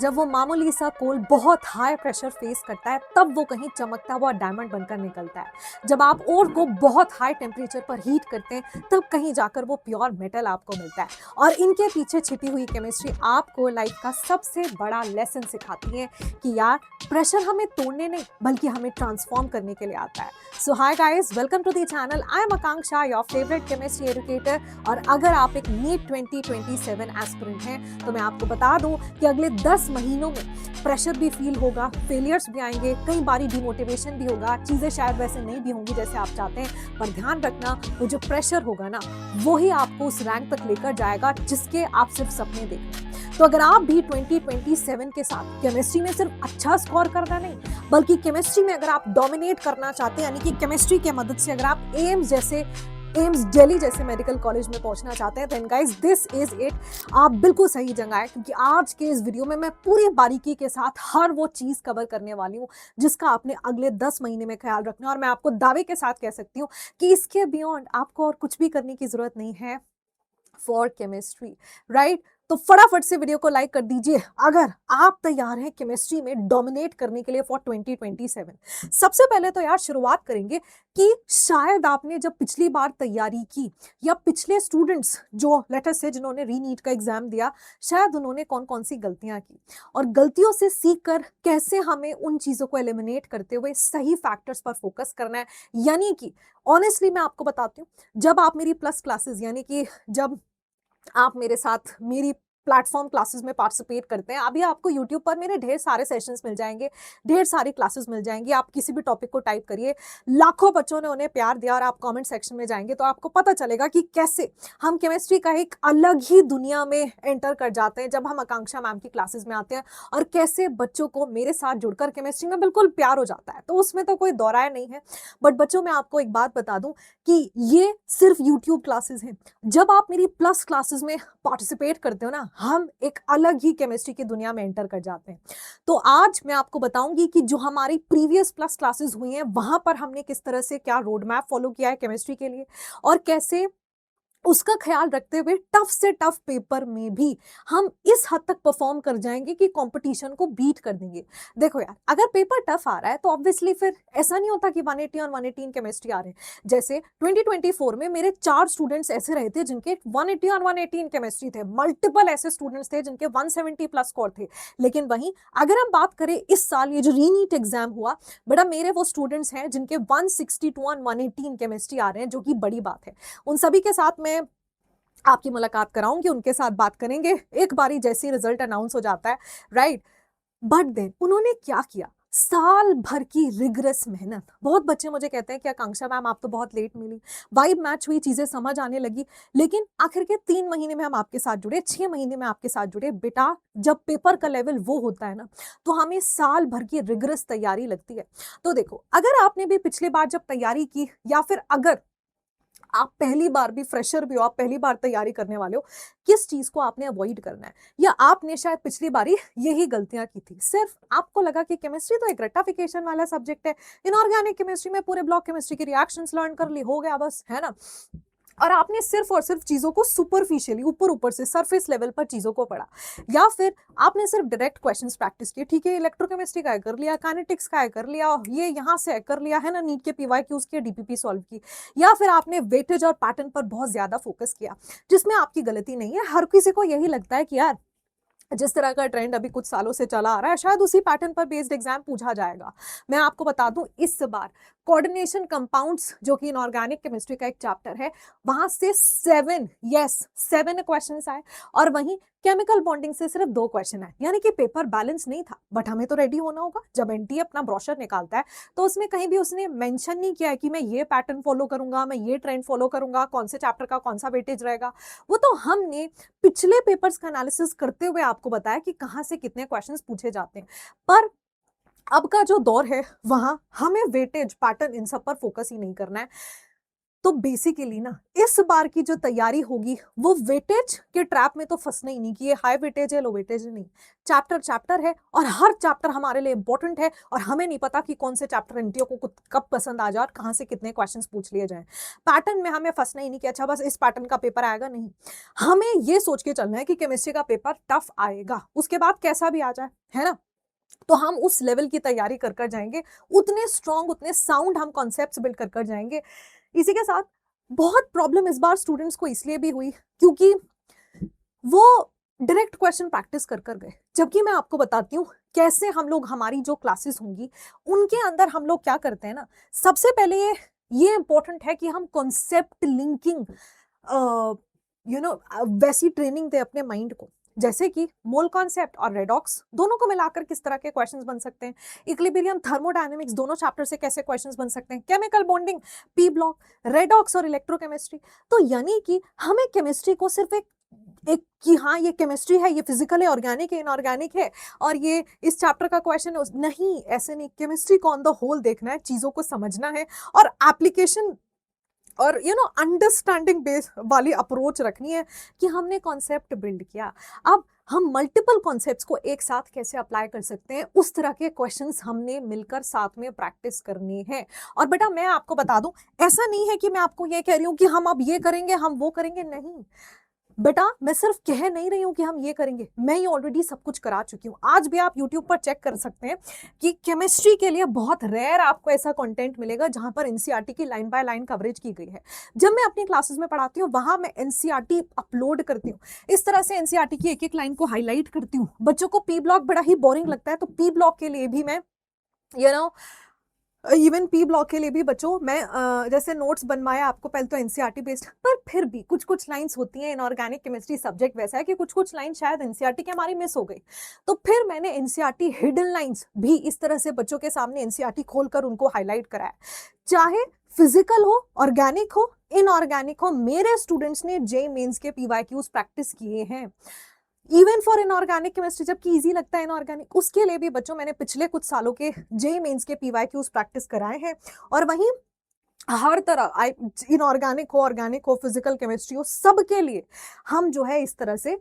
जब वो मामूली सा कोल बहुत हाई प्रेशर फेस करता है तब वो कहीं चमकता हुआ डायमंड बनकर निकलता है। जब आप ओर को बहुत हाई टेम्परेचर पर हीट करते हैं तब कहीं जाकर वो प्योर मेटल आपको मिलता है। और इनके पीछे छिपी हुई केमिस्ट्री आपको लाइफ का सबसे बड़ा लेसन सिखाती है कि यार प्रेशर हमें तोड़ने नहीं बल्कि हमें ट्रांसफॉर्म करने के लिए आता है। So hi guys, welcome to the channel. I am Akanksha, your favourite chemistry educator. और अगर आप एक नीट 2027 एस्पिरेंट हैं तो मैं आपको बता दूं कि अगले 10 महीनों में प्रेशर भी फील होगा, फेलियर्स भी आएंगे, कई बारी डिमोटिवेशन भी होगा, चीजें शायद वैसे नहीं भी होंगी जैसे आप चाहते हैं, पर ध्यान रखना वो जो प्रेशर होगा ना वो ही आपको उस रैंक तक लेकर जाएगा जिसके आप सिर्फ सपने देख रहे हैं। तो अगर आप भी 2027 के साथ केमिस्ट्री में सिर्फ अच्छा स्कोर करना नहीं बल्कि केमिस्ट्री में अगर आप डोमिनेट करना चाहते हैं, यानी कि केमिस्ट्री की मदद से अगर आप एम्स दिल्ली जैसे मेडिकल कॉलेज में पहुंचना चाहते हैं, then guys this is it. आप बिल्कुल सही जगह है, क्योंकि आज के इस वीडियो में मैं पूरी बारीकी के साथ हर वो चीज कवर करने वाली हूँ जिसका आपने अगले 10 महीने में ख्याल रखना है। और मैं आपको दावे के साथ कह सकती हूँ कि इसके बियॉन्ड आपको और कुछ भी करने की जरूरत नहीं है फॉर केमिस्ट्री, राइट? तो फटाफट से वीडियो को लाइक कर दीजिए अगर आप तैयार हैं केमिस्ट्री में डोमिनेट करने के लिए फॉर 2027। सबसे पहले तो यार शुरुआत करेंगे कि शायद आपने जब पिछली बार तैयारी की या पिछले स्टूडेंट्स जो लेटर से जिन्होंने रीनीट का एग्जाम दिया, शायद उन्होंने कौन कौन सी गलतियां की और गलतियों से सीख कर कैसे हमें उन चीजों को एलिमिनेट करते हुए सही फैक्टर्स पर फोकस करना है। यानी कि ऑनेस्टली मैं आपको बताती हूँ, जब आप मेरी प्लस क्लासेस यानी कि जब आप मेरे साथ मेरी प्लेटफॉर्म क्लासेस में पार्टिसिपेट करते हैं, अभी आपको यूट्यूब पर मेरे ढेर सारे सेशंस मिल जाएंगे, ढेर सारी क्लासेस मिल जाएंगी। आप किसी भी टॉपिक को टाइप करिए, लाखों बच्चों ने उन्हें प्यार दिया और आप कमेंट सेक्शन में जाएंगे तो आपको पता चलेगा कि कैसे हम केमिस्ट्री का एक अलग ही दुनिया में एंटर कर जाते हैं जब हम आकांक्षा मैम की क्लासेस में आते हैं, और कैसे बच्चों को मेरे साथ जुड़कर केमिस्ट्री में बिल्कुल प्यार हो जाता है। तो उसमें तो कोई दौराय नहीं है। बट बच्चों, मैं आपको एक बात बता दूं कि ये सिर्फ यूट्यूब क्लासेस हैं। जब आप मेरी प्लस क्लासेस में पार्टिसिपेट करते हो ना, हम एक अलग ही केमिस्ट्री की दुनिया में एंटर कर जाते हैं। तो आज मैं आपको बताऊंगी कि जो हमारी प्रीवियस प्लस क्लासेस हुई हैं वहां पर हमने किस तरह से क्या रोड मैप फॉलो किया है केमिस्ट्री के लिए, और कैसे उसका ख्याल रखते हुए टफ से टफ पेपर में भी हम इस हद तक परफॉर्म कर जाएंगे कि कंपटीशन को बीट कर देंगे। देखो यार, अगर पेपर टफ आ रहा है तो ऑब्वियसली फिर ऐसा नहीं होता कि 180 और 118 केमिस्ट्री आ रहे हैं। जैसे 2024 में मेरे 4 स्टूडेंट्स ऐसे रहे थे जिनके 180 और 118 केमिस्ट्री थे, मल्टीपल ऐसे स्टूडेंट्स थे जिनके 170 प्लस स्कोर थे। लेकिन वहीं अगर हम बात करें इस साल ये जो रीनीट एग्जाम हुआ, बेटा मेरे वो स्टूडेंट्स हैं जिनके 162 और 118 केमिस्ट्री आ रहे हैं, जो कि बड़ी बात है। उन सभी के साथ मैं आपकी मुलाकात कराऊंगी, उनके साथ बात करेंगे एक बारी जैसे ही रिजल्ट अनाउंस हो जाता है, राइट? बट देन उन्होंने क्या किया, साल भर की रिगरस मेहनत। बहुत बच्चे मुझे कहते हैं कि आकांक्षा मैम आप तो बहुत लेट मिली, वाइब मैच हुई, चीजें समझ आने लगी, लेकिन आखिर के 3 महीने में हम आपके साथ जुड़े, 6 महीने में आपके साथ जुड़े। बेटा जब पेपर का लेवल वो होता है ना तो हमें साल भर की रिगरस तैयारी लगती है। तो देखो, अगर आपने भी पिछली बार जब तैयारी की या फिर अगर आप पहली बार भी फ्रेशर भी हो, आप पहली बार तैयारी करने वाले हो, किस चीज को आपने अवॉइड करना है, या आपने शायद पिछली बारी यही गलतियां की थी, सिर्फ आपको लगा कि केमिस्ट्री तो एक रट्टाफिकेशन वाला सब्जेक्ट है, इनऑर्गेनिक केमिस्ट्री में पूरे ब्लॉक केमिस्ट्री की रिएक्शंस लर्न कर ली, हो गया बस, है ना? और आपने सिर्फ और सिर्फ चीजों को सुपरफिशियली ऊपर ऊपर से सरफेस लेवल पर चीजों को पढ़ा, या फिर आपने सिर्फ डायरेक्ट क्वेश्चंस प्रैक्टिस किए। ठीक है, इलेक्ट्रोकेमिस्ट्री का कर लिया, काइनेटिक्स का कर लिया, ये यहाँ से कर लिया, है ना, नीट के पीवाईक्यूज के डीपीपी सॉल्व की, या फिर आपने वेटेज और पैटर्न पर बहुत ज्यादा फोकस किया, जिसमें आपकी गलती नहीं है। हर किसी को यही लगता है कि यार जिस तरह का ट्रेंड अभी कुछ सालों से चला आ रहा है शायद उसी पैटर्न पर बेस्ड एग्जाम पूछा जाएगा। मैं आपको बता दूं, इस बार कोऑर्डिनेशन कंपाउंड्स जो कि इनऑर्गेनिक केमिस्ट्री का एक चैप्टर है, वहां से 7 क्वेश्चंस आए, और वहीं केमिकल बॉन्डिंग से सिर्फ 2 क्वेश्चन आए। यानी कि पेपर बैलेंस नहीं था, बट हमें तो रेडी होना होगा। जब एनटीए अपना ब्रोशर निकालता है तो उसमें कहीं भी उसने मेंशन नहीं किया है कि मैं ये पैटर्न फॉलो करूंगा, मैं ये ट्रेंड फॉलो करूंगा, कौन से चैप्टर का कौन सा वेटेज रहेगा। वो तो हमने पिछले पेपर्स का एनालिसिस करते हुए आपको बताया कि कहां से कितने क्वेश्चंस पूछे जाते हैं। पर अब का जो दौर है वहां हमें वेटेज पैटर्न इन सब पर फोकस ही नहीं करना है। तो बेसिकली ना इस बार की जो तैयारी होगी वो वेटेज के ट्रैप में तो फंसना ही नहीं कि ये हाई वेटेज है लो वेटेज है, नहीं। चैप्टर चैप्टर है और हर चैप्टर हमारे लिए इंपॉर्टेंट है और हमें नहीं पता कि कौन से चैप्टर एनटीओ को कब पसंद आ जाए और कहां से कितने क्वेश्चंस पूछ लिए जाएं। पैटर्न में हमें फंसना ही नहीं कि अच्छा बस इस पैटर्न का पेपर आएगा, नहीं। हमें ये सोच के चलना है कि केमिस्ट्री का पेपर टफ आएगा, उसके बाद कैसा भी आ जाए, है ना। तो हम उस लेवल की तैयारी कर कर जाएंगे, उतने स्ट्रांग उतने साउंड हम कॉन्सेप्ट्स बिल्ड कर कर जाएंगे। इसी के साथ बहुत प्रॉब्लम इस बार स्टूडेंट्स को इसलिए भी हुई क्योंकि वो डायरेक्ट क्वेश्चन प्रैक्टिस कर कर गए, जबकि मैं आपको बताती हूँ कैसे हम लोग हमारी जो क्लासेस होंगी उनके अंदर हम लोग क्या करते हैं ना। सबसे पहले ये इंपॉर्टेंट है कि हम कॉन्सेप्ट लिंकिंग वैसी ट्रेनिंग दे अपने माइंड को, जैसे कि मोल कॉन्सेप्ट और रेडॉक्स दोनों को मिलाकर किस तरह के क्वेश्चंस बन सकते हैं, इक्विलिब्रियम थर्मोडायनेमिक्स दोनों चैप्टर से कैसे क्वेश्चंस बन सकते हैं, chemical bonding, P block, redox और इलेक्ट्रोकेमिस्ट्री। तो यानी कि हमें केमिस्ट्री को सिर्फ एक एक कि हाँ ये केमिस्ट्री है, ये फिजिकल है, ऑर्गेनिक है, इनऑर्गेनिक है और ये इस चैप्टर का क्वेश्चन है, नहीं, ऐसे नहीं। केमिस्ट्री को ऑन द होल देखना है, चीजों को समझना है और एप्लीकेशन और अंडरस्टैंडिंग बेस वाली अप्रोच रखनी है कि हमने कॉन्सेप्ट बिल्ड किया, अब हम मल्टीपल कॉन्सेप्ट्स को एक साथ कैसे अप्लाई कर सकते हैं, उस तरह के क्वेश्चंस हमने मिलकर साथ में प्रैक्टिस करनी है। और बेटा मैं आपको बता दूं, ऐसा नहीं है कि मैं आपको ये कह रही हूं कि हम अब ये करेंगे हम वो करेंगे, नहीं बेटा। मैं सिर्फ कह नहीं रही हूं कि हम ये करेंगे, मैं ये ऑलरेडी सब कुछ करा चुकी हूं। आज भी आप YouTube पर चेक कर सकते हैं कि केमिस्ट्री के लिए बहुत रेयर आपको ऐसा कंटेंट मिलेगा जहां पर एनसीईआरटी की लाइन बाय लाइन कवरेज की गई है। जब मैं अपनी क्लासेस में पढ़ाती हूँ वहां मैं एनसीईआरटी अपलोड करती हूँ, इस तरह से एनसीईआरटी की एक एक लाइन को हाईलाइट करती हूँ। बच्चों को पी ब्लॉक बड़ा ही बोरिंग लगता है, तो पी ब्लॉक के लिए भी मैं इवन पी ब्लॉक के लिए भी बच्चों मैं जैसे नोट्स बनवाया आपको, पहले तो एनसीईआरटी बेस्ड, पर फिर भी कुछ कुछ लाइंस होती हैं, इनऑर्गेनिक केमिस्ट्री सब्जेक्ट वैसा है कि कुछ कुछ लाइन शायद एनसीईआरटी के हमारी मिस हो गई, तो फिर मैंने एनसीईआरटी हिडन लाइंस भी इस तरह से बच्चों के सामने एनसीईआरटी खोलकर उनको हाईलाइट कराया। चाहे फिजिकल हो, ऑर्गेनिक हो, इनऑर्गेनिक हो, मेरे स्टूडेंट्स ने जे मेंस के पीवाईक्यूज प्रैक्टिस किए हैं, इवन फॉर इनऑर्गेनिक केमिस्ट्री, जबकि इजी लगता है इनऑर्गेनिक, उसके लिए भी बच्चों मैंने पिछले कुछ सालों के जे मेंस के पीवाईक्यूज प्रैक्टिस कराए हैं। और वहीं हर तरह इनऑर्गेनिक हो, ऑर्गेनिक हो, फिजिकल केमिस्ट्री हो, सबके लिए हम जो है इस तरह से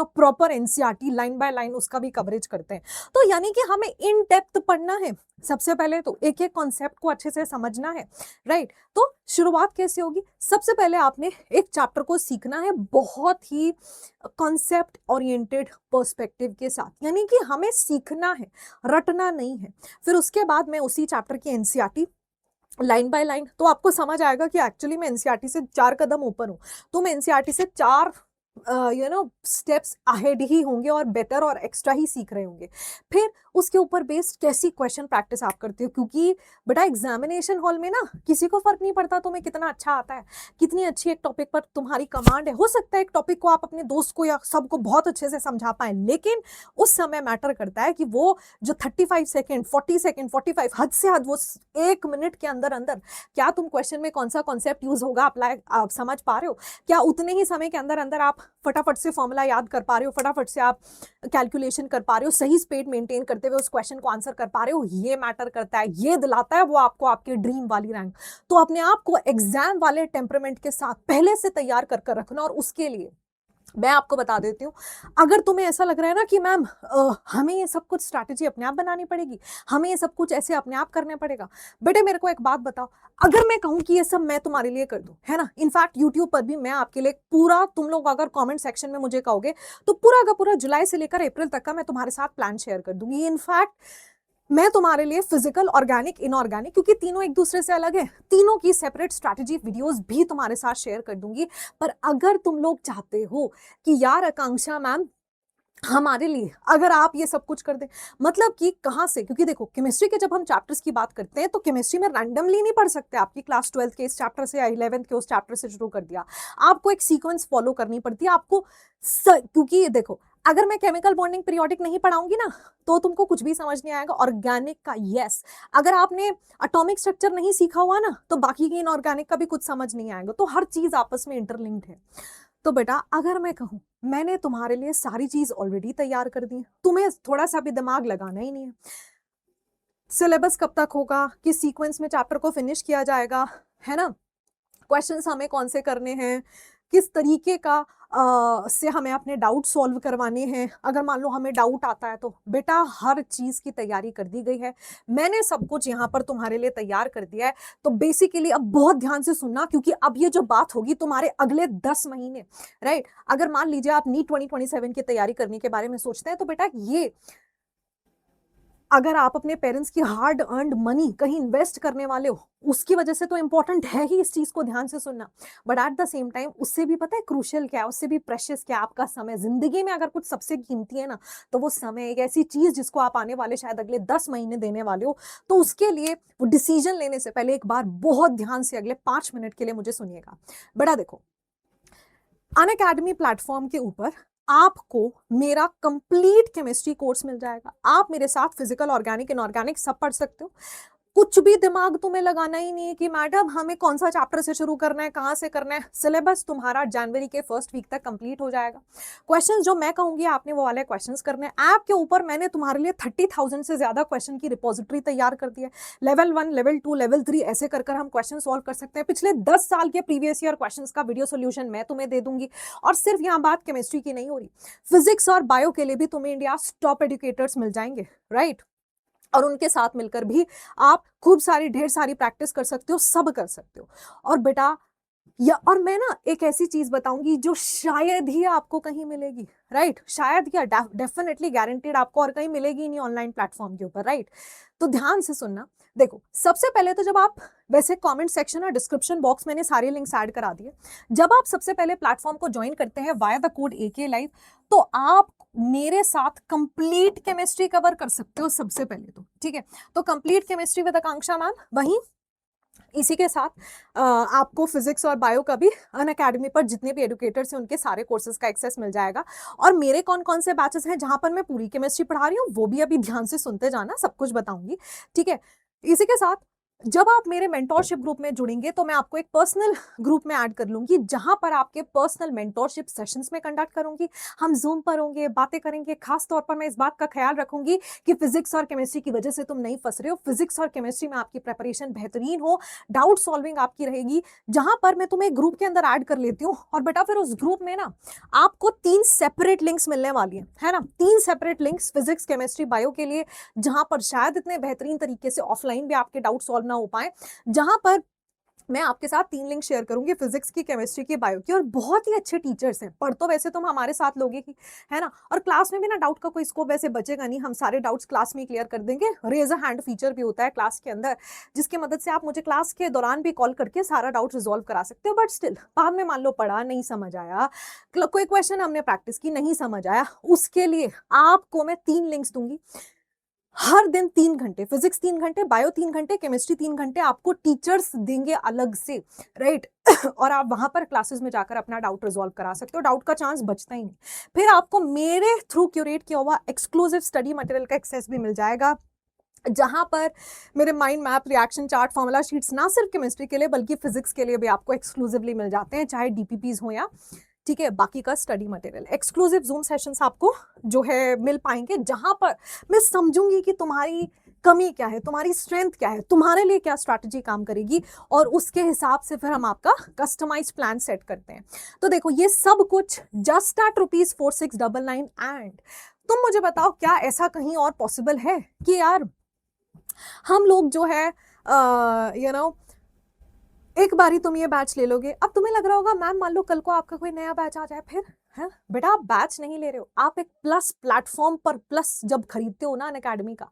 proper NCERT line by line उसका भी कवरेज करते हैं। तो यानी कि हमें इन डेप्थ पढ़ना है, सबसे पहले तो एक एक कॉन्सेप्ट को अच्छे से समझना है, राइट। तो शुरुआत कैसे होगी, सबसे पहले आपने एक चैप्टर को सीखना है बहुत ही कॉन्सेप्ट ओरिएंटेड पर्सपेक्टिव के साथ, यानी कि हमें सीखना है, रटना नहीं है। फिर उसके बाद मैं उसी चैप्टर की एनसीईआरटी लाइन बाय लाइन, तो आपको समझ आएगा कि एक्चुअली मैं एनसीईआरटी से 4 कदम ऊपर हूँ, तो मैं एनसीईआरटी से 4 स्टेप्स अहेड ही होंगे और बेटर और एक्स्ट्रा ही सीख रहे होंगे। फिर उसके ऊपर बेस्ड कैसी क्वेश्चन प्रैक्टिस आप करते हो, क्योंकि बेटा एग्जामिनेशन हॉल में ना किसी को फर्क नहीं पड़ता तुम्हें कितना अच्छा आता है, कितनी अच्छी एक टॉपिक पर तुम्हारी कमांड है। हो सकता है एक टॉपिक को आप अपने दोस्त को या सबको बहुत अच्छे से समझा पाए, लेकिन उस समय मैटर करता है कि वो जो 35 सेकेंड 40 सेकेंड 45 हद से हद वो 1 मिनट के अंदर अंदर क्या तुम क्वेश्चन में कौन सा कॉन्सेप्ट यूज होगा अप्लाई आप समझ पा रहे हो, क्या उतने ही समय के अंदर अंदर आप फटाफट से फॉर्मूला याद कर पा रहे हो, फटाफट से आप कैलकुलेशन कर पा रहे हो, सही स्पीड मेंटेन करते हुए उस क्वेश्चन को आंसर कर पा रहे हो, ये मैटर करता है, ये दिलाता है वो आपको आपके ड्रीम वाली रैंक। तो अपने आप को एग्जाम वाले टेम्परामेंट के साथ पहले से तैयार कर कर रखना। और उसके लिए मैं आपको बता देती हूँ, अगर तुम्हें ऐसा लग रहा है ना कि मैम हमें ये सब कुछ स्ट्रैटेजी अपने आप बनानी पड़ेगी, हमें ये सब कुछ ऐसे अपने आप करना पड़ेगा, बेटे मेरे को एक बात बताओ, अगर मैं कहूँ कि ये सब मैं तुम्हारे लिए कर दूं, है ना, इनफैक्ट यूट्यूब पर भी मैं आपके लिए पूरा, तुम लोग अगर कमेंट सेक्शन में मुझे कहोगे तो पूरा का पूरा जुलाई से लेकर अप्रैल तक का मैं तुम्हारे साथ प्लान शेयर कर दूंगी। इनफैक्ट मैं तुम्हारे लिए फिजिकल, ऑर्गेनिक, इनऑर्गेनिक, क्योंकि तीनों एक दूसरे से अलग है, तीनों की सेपरेट स्ट्रैटेजी वीडियोस भी तुम्हारे साथ शेयर कर दूंगी। पर अगर तुम लोग चाहते हो कि यार आकांक्षा मैम हमारे लिए अगर आप ये सब कुछ कर दें, मतलब कि कहाँ से, क्योंकि देखो केमिस्ट्री के जब हम चैप्टर्स की बात करते हैं तो केमिस्ट्री में रैंडमली नहीं पढ़ सकते, आपकी क्लास 12th के इस चैप्टर से या 11th के उस चैप्टर से शुरू कर दिया, आपको एक सीक्वेंस फॉलो करनी पड़ती है आपको। क्योंकि देखो अगर मैं केमिकल बॉन्डिंग पीरियोडिक नहीं पढ़ाऊंगी ना तो तुमको कुछ भी समझ नहीं आएगा। ऑर्गेनिक का यस, अगर आपने एटॉमिक स्ट्रक्चर नहीं सीखा हुआ ना तो बाकी की इनऑर्गेनिक का भी कुछ समझ नहीं आएगा। तो हर चीज आपस में इंटरलिंक्ड है। तो बेटा अगर मैं कहूं मैंने तुम्हारे लिए सारी चीज ऑलरेडी तैयार कर दी है, तुम्हें थोड़ा सा भी दिमाग लगाना ही नहीं है। सिलेबस कब तक होगा, किस सीक्वेंस में चैप्टर को फिनिश किया जाएगा, है ना? क्वेश्चंस हमें कौन से करने हैं, किस तरीके का से हमें अपने डाउट सॉल्व करवाने हैं। अगर मान लो हमें डाउट आता है तो बेटा हर चीज़ की तैयारी कर दी गई है। मैंने सब कुछ यहाँ पर तुम्हारे लिए तैयार कर दिया है। तो बेसिकली अब बहुत ध्यान से सुनना, क्योंकि अब ये जो बात होगी तुम्हारे अगले 10 महीने, राइट? अगर मान लीजिए आप नीट 2027 की तैयारी करने के बारे में सोचते हैं तो बेटा ये अगर आप अपने पेरेंट्स की हार्ड अर्न्ड मनी कहीं इन्वेस्ट करने वाले हो, उसकी वजह से तो इंपॉर्टेंट है ही इस चीज को ध्यान से सुनना। But at the same time उससे भी पता है क्रूशियल क्या है, उससे भी प्रेशियस क्या है आपका समय। जिंदगी में अगर कुछ सबसे कीमती है ना, तो वो समय एक ऐसी चीज जिसको आप आने वाले शायद अगले 10 महीने देने वाले हो। तो उसके लिए वो डिसीजन लेने से पहले एक बार बहुत ध्यान से अगले 5 मिनट के लिए मुझे सुनिएगा। बेटा देखो, अनअकैडमी प्लेटफॉर्म के ऊपर आपको मेरा कंप्लीट केमिस्ट्री कोर्स मिल जाएगा। आप मेरे साथ फिजिकल, ऑर्गेनिक, इनऑर्गेनिक सब पढ़ सकते हो। कुछ भी दिमाग तुम्हें लगाना ही नहीं है कि मैडम हमें कौन सा चैप्टर से शुरू करना है, कहाँ से करना है। सिलेबस तुम्हारा जनवरी के फर्स्ट वीक तक कंप्लीट हो जाएगा। क्वेश्चंस जो मैं कहूंगी आपने वो वाले क्वेश्चंस करने हैं। ऐप के ऊपर मैंने तुम्हारे लिए 30,000 से ज्यादा क्वेश्चन की रिपोजिटरी तैयार कर दी है। लेवल 1, लेवल 2, लेवल 3 ऐसे कर कर हम क्वेश्चन सॉल्व कर सकते हैं। पिछले 10 साल के प्रीवियस ईयर क्वेश्चंस का वीडियो सोल्यूशन मैं तुम्हें दे दूंगी। और सिर्फ यहाँ बात केमिस्ट्री की नहीं हो रही, फिजिक्स और बायो के लिए भी तुम्हें इंडिया टॉप एजुकेटर्स मिल जाएंगे, राइट? और उनके साथ मिलकर भी आप खूब सारी ढेर सारी प्रैक्टिस कर सकते हो, सब कर सकते हो। और बेटा या और मैं ना एक ऐसी चीज बताऊंगी जो शायद ही आपको कहीं मिलेगी, राइट? शायद क्या, डेफिनेटली गारंटेड आपको और कहीं मिलेगी नहीं ऑनलाइन प्लेटफॉर्म के ऊपर, राइट? तो ध्यान से सुनना। देखो, सबसे पहले तो जब आप, वैसे कमेंट सेक्शन और डिस्क्रिप्शन बॉक्स मैंने सारे लिंक्स ऐड करा दिए। जब आप सबसे पहले प्लेटफॉर्म को ज्वाइन करते हैं via the code AK live, तो आप मेरे साथ कंप्लीट केमिस्ट्री कवर कर सकते हो सबसे पहले तो, ठीक है? तो complete chemistry with Akanksha ma'am, वहीं इसी के साथ आपको फिजिक्स और बायो का भी अनअकैडमी पर जितने भी एडुकेटर्स हैं उनके सारे कोर्सेज का एक्सेस मिल जाएगा। और मेरे कौन कौन से बैचेस हैं जहां पर मैं पूरी केमिस्ट्री पढ़ा रही हूँ वो भी अभी ध्यान से सुनते जाना, सब कुछ बताऊंगी, ठीक है? इसी के साथ जब आप मेरे मेंटोरशिप ग्रुप में जुड़ेंगे तो मैं आपको एक पर्सनल ग्रुप में ऐड कर लूंगी, जहां पर आपके पर्सनल मेंटोरशिप सेशंस में कंडक्ट करूंगी। हम जूम पर होंगे, बातें करेंगे। खास तौर पर मैं इस बात का ख्याल रखूंगी कि फिजिक्स और केमिस्ट्री की वजह से तुम नहीं फंस रहे हो। फिजिक्स और केमिस्ट्री में आपकी प्रेपरेशन बेहतरीन हो, डाउट सॉल्विंग आपकी रहेगी, जहां पर मैं तुम्हें ग्रुप के अंदर ऐड कर लेती हूँ। और बेटा फिर उस ग्रुप में ना आपको 3 सेपरेट लिंक्स मिलने वाली है ना? 3 separate links physics, chemistry, bio के लिए, जहां पर शायद इतने बेहतरीन तरीके से ऑफलाइन भी आपके डाउट सॉल्व ना हो पाए। जहां पर मैं आपके साथ 3 लिंक शेयर करूंगी, फिजिक्स की, केमिस्ट्री की, बायो की। और बहुत ही अच्छे टीचर्स हैं। पढ़ तो वैसे तुम हमारे साथ लोगे ही, है ना? और क्लास में भी ना डाउट का कोई स्कोप वैसे बचेगा नहीं, हम सारे डाउट्स क्लास में क्लियर कर देंगे। रेज अ हैंड फीचर भी होता है क्लास के अंदर, जिसकी मदद से आप मुझे क्लास के दौरान भी कॉल करके सारा डाउट रिजॉल्व करा सकते हो। बट स्टिल बाद में मान लो पढ़ा नहीं समझ आया, कोई क्वेश्चन हमने प्रैक्टिस की नहीं समझ आया, उसके लिए आपको मैं 3 लिंक्स दूंगी। हर दिन 3 घंटे फिजिक्स, 3 घंटे बायो, 3 घंटे केमिस्ट्री, 3 घंटे आपको टीचर्स देंगे अलग से, राइट? और आप वहां पर क्लासेस में जाकर अपना डाउट रिजॉल्व करा सकते हो। डाउट का चांस बचता ही नहीं। फिर आपको मेरे थ्रू क्यूरेट किया हुआ एक्सक्लूसिव स्टडी मटेरियल का एक्सेस भी मिल जाएगा, जहां पर मेरे mind map, reaction chart, formula sheets ना सिर्फ केमिस्ट्री के लिए बल्कि फिजिक्स के लिए भी आपको एक्सक्लूसिवली मिल जाते हैं, चाहे DPPs हो या, ठीक है, बाकी का study material. Exclusive zoom sessions आपको जो है मिल पाएंगे, जहां पर मैं समझूंगी कि तुम्हारी कमी क्या है, तुम्हारी स्ट्रेंथ क्या है, तुम्हारे लिए क्या स्ट्रैटेजी काम करेगी, और उसके हिसाब से फिर हम आपका कस्टमाइज प्लान सेट करते हैं। तो देखो, ये सब कुछ जस्ट एट ₹4699। एंड तुम मुझे बताओ, क्या ऐसा कहीं और पॉसिबल है कि यार हम लोग जो है यू नो एक बारी तुम ये बैच ले लोगे। अब तुम्हें लग रहा होगा मैम मान लो कल को आपका कोई नया बैच आ जाए, फिर है? बेटा आप बैच नहीं ले रहे हो, आप एक प्लस प्लेटफॉर्म पर प्लस जब खरीदते हो ना अनअकैडमी का,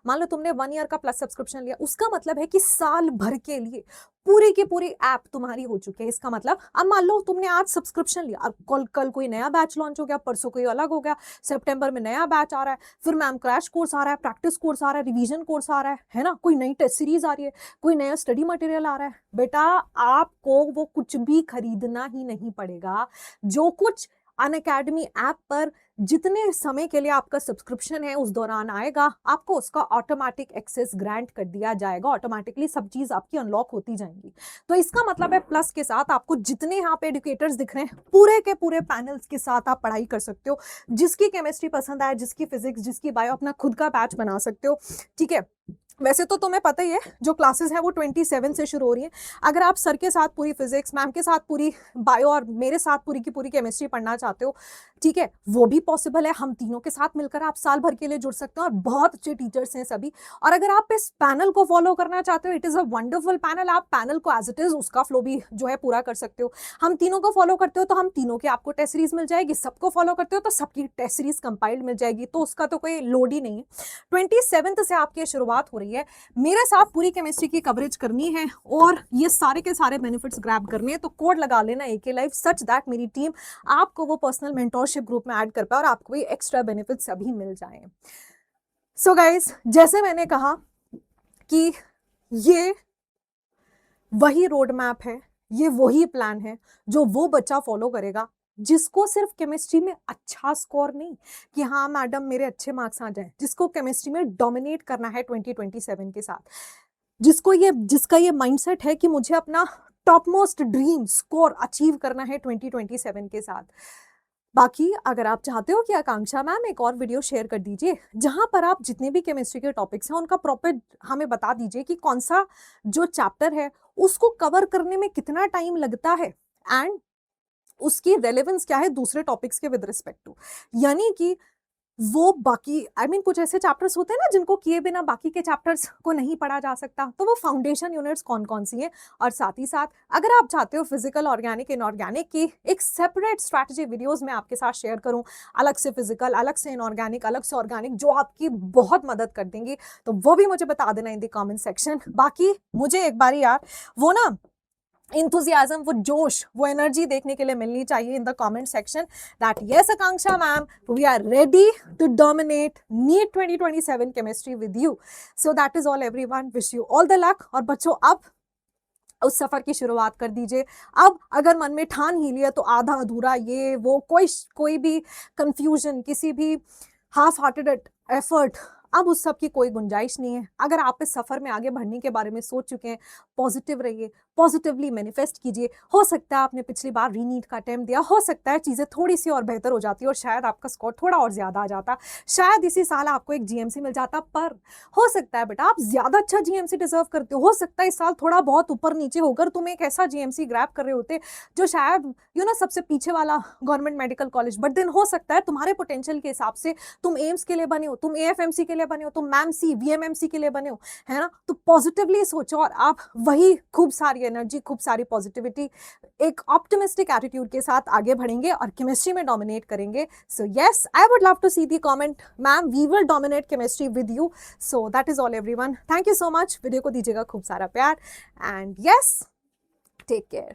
मान लो तुमने 1 ईयर का प्लस सब्सक्रिप्शन लिया, उसका मतलब है कि साल भर के लिए पूरी की पूरी ऐप तुम्हारी हो चुकी है। इसका मतलब अब मान लो तुमने आज सब्सक्रिप्शन लिया, अब कल कोई नया बैच लॉन्च हो गया, परसों कोई अलग हो गया, सितंबर में नया बैच आ रहा है, फिर मैम क्रैश कोर्स आ रहा है, प्रैक्टिस कोर्स आ रहा है, रिवीजन कोर्स आ रहा है ना? कोई नई टेस्ट सीरीज आ रही है, कोई नया स्टडी मटेरियल आ रहा है। बेटा आपको वो कुछ भी खरीदना ही नहीं पड़ेगा। जो कुछ अनअकैडमी ऐप पर जितने समय के लिए आपका सब्सक्रिप्शन है उस दौरान आएगा, आपको उसका ऑटोमेटिक एक्सेस ग्रांट कर दिया जाएगा। ऑटोमेटिकली सब चीज आपकी अनलॉक होती जाएंगी। तो इसका मतलब है प्लस के साथ आपको जितने यहाँ पे एडुकेटर्स दिख रहे हैं, पूरे के पूरे पैनल्स के साथ आप पढ़ाई कर सकते हो। जिसकी केमिस्ट्री पसंद आए, जिसकी फिजिक्स, जिसकी बायो, अपना खुद का बैच बना सकते हो, ठीक है? वैसे तो तुम्हें पता ही है जो क्लासेस हैं वो 27 से शुरू हो रही हैं। अगर आप सर के साथ पूरी फिजिक्स, मैम के साथ पूरी बायो और मेरे साथ पूरी की पूरी केमिस्ट्री पढ़ना चाहते हो, ठीक है, वो भी पॉसिबल है। हम तीनों के साथ मिलकर आप साल भर के लिए जुड़ सकते हो और बहुत अच्छे टीचर्स हैं सभी। और अगर आप इस पैनल को फॉलो करना चाहते हो, it is a wonderful panel. आप पैनल को एज इट इज़ उसका फ्लो भी जो है पूरा कर सकते हो। हम तीनों को फॉलो करते हो तो हम तीनों की आपको टेस्ट सीरीज मिल जाएगी, सबको फॉलो करते हो तो सबकी टेस्ट सीरीज कंपाइल्ड मिल जाएगी, तो उसका तो कोई लोड ही नहीं है। 27 से आपकी शुरुआत हो रही है। मेरे साथ पूरी केमिस्ट्री की कवरेज करनी है और ये सारे के सारे बेनिफिट्स ग्रैब करने हैं, तो कोड लगा लेना एके लाइव सच दैट मेरी टीम आपको वो पर्सनल मेंटोरशिप ग्रुप में ऐड कर पाए और आपको ये एक्स्ट्रा बेनिफिट्स अभी मिल जाएं। सो गाइज, जैसे मैंने कहा कि ये वही रोड मैप है, ये वही प्लान है जो वो बच्चा फॉलो करेगा जिसको सिर्फ केमिस्ट्री में अच्छा स्कोर नहीं कि हाँ मैडम मेरे अच्छे मार्क्स आ जाएं, जिसको केमिस्ट्री में डोमिनेट करना है 2027 के साथ, जिसका ये माइंडसेट है कि मुझे अपना top most dream score achieve करना है 2027 के साथ। बाकी अगर आप चाहते हो कि आकांक्षा मैम एक और वीडियो शेयर कर दीजिए जहां पर आप जितने भी केमिस्ट्री के टॉपिक्स हैं उनका प्रॉपर हमें बता दीजिए कि कौन सा जो चैप्टर है उसको कवर करने में कितना टाइम लगता है एंड उसकी रेलेवेंस क्या है दूसरे टॉपिक्स के विद रिस्पेक्ट टू, यानी कि वो बाकी कुछ ऐसे चैप्टर्स होते हैं ना जिनको किए बिना बाकी के चैप्टर्स को नहीं पढ़ा जा सकता, तो वो फाउंडेशन यूनिट्स कौन कौन सी हैं। और साथ ही साथ अगर आप चाहते हो फिजिकल, ऑर्गेनिक, इनऑर्गेनिक की एक सेपरेट स्ट्रैटेजी वीडियोस मैं आपके साथ शेयर करूं, अलग से फिजिकल, अलग से इनऑर्गेनिक, अलग से ऑर्गेनिक, जो आपकी बहुत मदद कर देंगी, तो वो भी मुझे बता देना इन द कमेंट सेक्शन। बाकी मुझे एक बार यार वो ना इंथुजियाज्म, वो जोश, वो एनर्जी देखने के लिए मिलनी चाहिए in the comment section that yes Akanksha ma'am we are ready to dominate NEET 2027 chemistry with you. So that is all everyone, wish you all the luck. और बच्चों अब उस सफर की शुरुआत कर दीजिए। अब अगर मन में ठान ही लिया तो आधा अधूरा ये वो कोई भी कंफ्यूजन, किसी भी हाफ हार्टेड एफर्ट, अब उस सब की कोई गुंजाइश नहीं है। अगर आप इस सफर में आगे बढ़ने के बारे में सोच चुके हैं, पॉजिटिव रहिए, पॉजिटिवली मैनिफेस्ट कीजिए। हो सकता है आपने पिछली बार रीनीट का अटेम्प्ट दिया, हो सकता है चीजें थोड़ी सी और बेहतर हो जाती और शायद आपका स्कोर थोड़ा और ज्यादा आ जाता, शायद इसी साल आपको एक जीएमसी मिल जाता, पर हो सकता है बेटा आप ज्यादा अच्छा जीएमसी डिजर्व करते हो सकता है इस साल थोड़ा बहुत ऊपर नीचे होकर तुम एक ऐसा जीएमसी ग्रैब कर रहे होते जो शायद सबसे पीछे वाला government medical college, but then हो सकता है तुम्हारे पोटेंशियल के हिसाब से तुम एम्स के लिए बने हो, तुम एएफएमसी के लिए बने हो, तुम मैमसी वीएमएमसी के लिए बने हो, है ना। तो पॉजिटिवली सोचो और आप वही खूब सारी एनर्जी, खूब सारी पॉजिटिविटी, एक ऑप्टिमिस्टिक एटीट्यूड के साथ आगे बढ़ेंगे और केमिस्ट्री में डोमिनेट करेंगे। So yes, I would love to see the comment ma'am we will dominate chemistry with you. So that is all everyone, thank you so much. Video को दीजिएगा खूब सारा प्यार एंड यस, टेक केयर।